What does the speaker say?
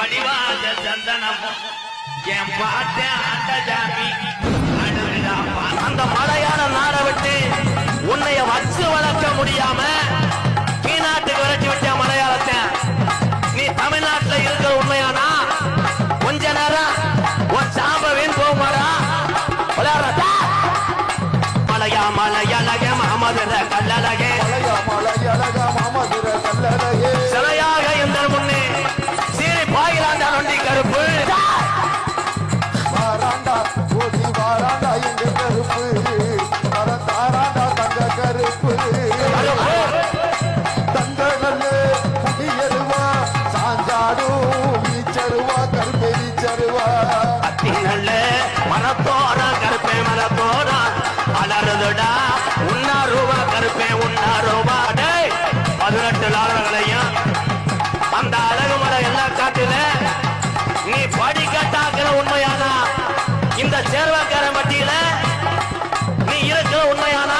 வடிவாத சந்தனமும் என் பாட்டேன் அந்த ஜாமி அந்த மலையான நாட விட்டு உன்னைய வச்சு வளர்க்க முடியாம கீநாட்டுக்கு விரட்டி விட்ட மலையாளத்தை நீ தமிழ்நாட்டுல இருக்கிற உண்மையானா கொஞ்ச நேரம் உன் சாம்ப வீண் போகுமாடா விளையாடுறதா மலையா மலையழக மாமதுர கல்லழகே சிலையாக இந்த முன்னே சீரி பாயிலாண்டா நொண்டி கருப்பு வாராண்டா ஓடி வாராண்டா எங்க கருப்பு வரந்தாராண்டா தங்க கருப்பு தங்க நல்ல புதியருவா சாஞ்சாடும் நீச்சருவா கருப்பை நீச்சருவா அத்தி நல்ல மரத்தோட கருப்பை மரத்தோட அலறுதுடா உன்னாரூபா கருப்பை உன்னாரூபா 18 லாலங்களையும் அந்த அழகு மரம் எல்லாம் காட்டுல நீ படிக்கட்டாக்குற உண்மையானா இந்த சேர்வாக்கார மட்டியில நீ இருக்கிற உண்மையான